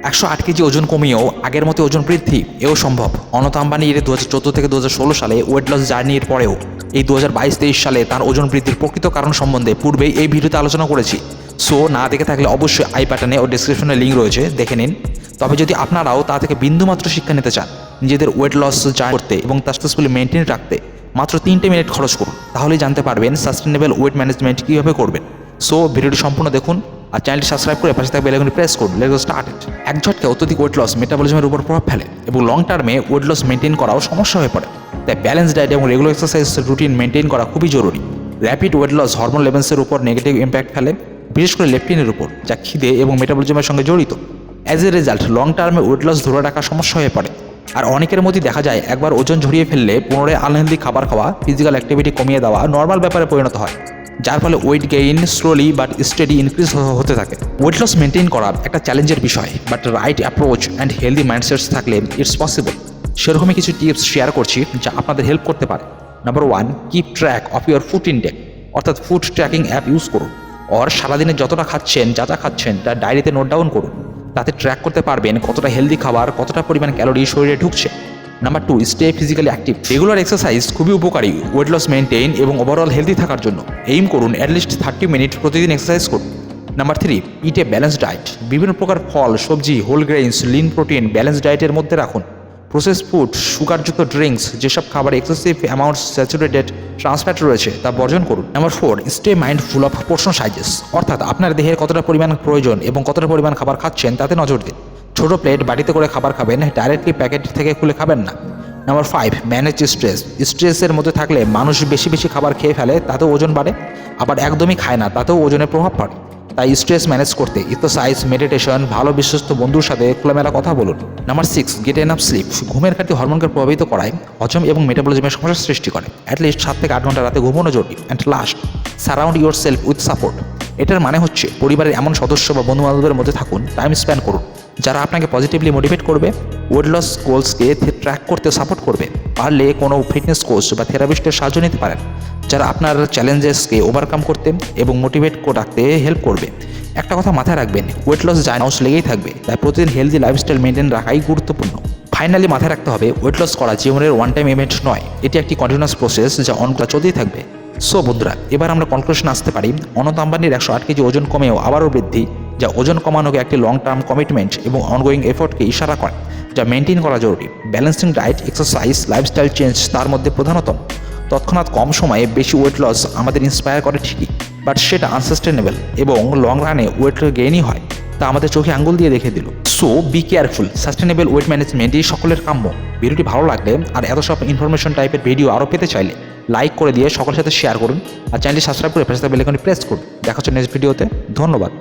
108 KG ওজন কমিয়েও আগের মতো ওজন বৃদ্ধি এও সম্ভব। অনন্ত আম্বানির 2014 থেকে 2016 সালে ওয়েট লস জার্নির পরেও এই 2022-23 সালে তার ওজন বৃদ্ধির প্রকৃত কারণ সম্বন্ধে পূর্বেই এই ভিডিওতে আলোচনা করেছি। সো না দেখে থাকলে অবশ্যই আই বাটনে ও ডিসক্রিপশনে লিঙ্ক রয়েছে, দেখে নিন। তবে যদি আপনারাও তা থেকে বিন্দুমাত্র শিক্ষা নিতে চান, নিজেদের ওয়েট লস জার্নি করতে এবং তা সাকসেসফুলি মেনটেন রাখতে মাত্র 3 মিনিট খরচ করুন, তাহলেই জানতে পারবেন সাস্টেনেবল ওয়েট ম্যানেজমেন্ট কীভাবে করবেন। সো ভিডিওটি সম্পূর্ণ দেখুন আর চ্যানেলটি সাবস্ক্রাইব করে পাশে থাকা বেল আইকনটি প্রেস করুন। Let's get started. এক ঝটকে অত্যধিক ওয়েট লস মেটাবলিজমের উপর প্রভাব ফেলে এবং লং টার্মে ওয়েট লস মেনটেন করাও সমস্যা হয়ে পড়ে। তাই ব্যালেন্স ডায়েট এবং রেগুলার এক্সারসাইজ রুটিন মেনটেন করা খুবই জরুরি। র্যাপিড ওয়েট লস হরমোন লেভেলসের উপর নেগেটিভ ইম্প্যাক্ট ফেলে, বিশেষ করে লেপটিনের উপর, যা খিদে এবং মেটাবলিজমের সঙ্গে জড়িত। অ্যাজ এ রেজাল্ট লং টার্মে ওয়েট লস ধরে রাখা সমস্যা হয়ে পড়ে। আর অনেকের মধ্যে দেখা যায় একবার ওজন ঝরিয়ে ফেললে পুনরায় আনহেলদি খাবার খাওয়া, ফিজিক্যাল অ্যাক্টিভিটি কমিয়ে দেওয়া নর্মাল ব্যাপারে পরিণত হয়, যার ফলে weight gain slowly but steady increase হতে থাকে। ওয়েট লস মেনটেন করা একটা চ্যালেঞ্জের বিষয়, but right approach and healthy mindsets থাকলে ইটস পসিবল। সেরকমই কিছু টিপস শেয়ার করছি যা আপনাদের হেল্প করতে পারে। Number 1, keep track of your food intake, অর্থাৎ ফুড ট্র্যাকিং অ্যাপ ইউজ করুন। আর সারাদিনে যতটা খাচ্ছেন, যা যা খাচ্ছেন তার ডায়েরিতে নোট ডাউন করুন। তাতে ট্র্যাক করতে পারবেন কতটা হেলদি খাবার, কতটা পরিমাণ ক্যালোরি শরীরে ঢুকছে। Number 2, stay physically active. Regular exercise খুবই উপকারী ওয়েট লস মেনটেন এবং ওভারঅল হেলদি থাকার জন্য। এইম করুন অ্যাটলিস্ট 30 মিনিট প্রতিদিন এক্সারসাইজ করুন। Number 3, eat a balance diet. বিভিন্ন প্রকার ফল, সবজি, whole grains, lean protein balance ডায়েটের মধ্যে রাখুন। প্রসেস ফুড, সুগারযুক্ত ড্রিঙ্কস, যেসব খাবারে এক্সেসিভ অ্যামাউন্টস স্যাচুরেটেড ট্রান্সফ্যাট রয়েছে তা বর্জন করুন। Number 4, stay mindful of portion sizes, অর্থাৎ আপনার দেহের কতটা পরিমাণ প্রয়োজন এবং কতটা পরিমাণ খাবার খাচ্ছেন তাতে নজর দিন। ছোট প্লেট বাটিতে করে খাবার খাবেন, ডাইরেক্টলি প্যাকেট থেকে খুলে খাবেন না। Number 5, manage stress. স্ট্রেসের মধ্যে থাকলে মানুষ বেশি বেশি খাবার খেয়ে ফেলে, তাতেও ওজন বাড়ে, আবার একদমই খায় না, তাতেও ওজনের প্রভাব পড়ে। তাই স্ট্রেস ম্যানেজ করতে এক্সারসাইজ, মেডিটেশন, ভালো বিশ্বস্ত বন্ধুর সাথে খোলামেলা কথা বলুন। Number 6, get enough sleep. ঘুমের ঘাটতি হরমোনকে প্রভাবিত করায়, হজম এবং মেটাবলিজমের সমস্যার সৃষ্টি করে। অ্যাটলিস্ট 7 থেকে 8 ঘন্টা রাতে ঘুমানো জরুরি। And last, surround your self with support. এটার মানে হচ্ছে পরিবারের এমন সদস্য বা বন্ধু বান্ধবের মধ্যে থাকুন, টাইম স্পেন্ড করুন, যারা আপনাকে পজিটিভলি মোটিভেট করবে, ওয়েট লস গোলসকে ট্র্যাক করতে সাপোর্ট করবে। পারলে কোনো ফিটনেস কোচ বা থেরাপিস্টের সাহায্য নিতে পারেন, যারা আপনার চ্যালেঞ্জেসকে ওভারকাম করতে এবং মোটিভেট রাখতে হেল্প করবে। একটা কথা মাথায় রাখবেন, ওয়েট লস জার্নি লেগেই থাকবে, তাই প্রতিদিন হেলদি লাইফস্টাইল মেনটেন রাখাই গুরুত্বপূর্ণ। ফাইনালি মাথায় রাখতে হবে, ওয়েট লস করা জীবনের ওয়ান টাইম ইভেন্ট নয়, এটি একটি কন্টিনিউয়াস প্রসেস যা অনটা চলতেই থাকবে। সো বন্ধুরা, এবার আমরা কনক্লুশন আসতে পারি, অনন্ত আম্বানির 108 কেজি ওজন কমেও আবারও বৃদ্ধি, যা ওজন কমানোকে একটি লং টার্ম কমিটমেন্ট এবং অনগোয়িং এফোর্টকে ইশারা করে, যা মেনটেন করা জরুরি। Balancing diet, exercise, lifestyle change তার মধ্যে প্রধানতম। তৎক্ষণাৎ কম সময়ে বেশি ওয়েট লস আমাদের ইন্সপায়ার করে ঠিকই, বাট সেটা আনসাস্টেনেবল এবং লং রানে ওয়েট গেইনই হয়, তা আমাদের চোখে আঙ্গুল দিয়ে দেখে দিল। So be careful, sustainable wait management এই সকলের কাম্য। ভিডিওটি ভালো লাগলে আর এত সব ইনফরমেশন টাইপের ভিডিও আরও পেতে চাইলে লাইক করে দিয়ে সকলের সাথে শেয়ার করুন আর চ্যানেলটি সাবস্ক্রাইব করে পাশে থাকা বেল আইকনটি প্রেস করুন। দেখা হচ্ছে নেক্সট ভিডিওতে। ধন্যবাদ।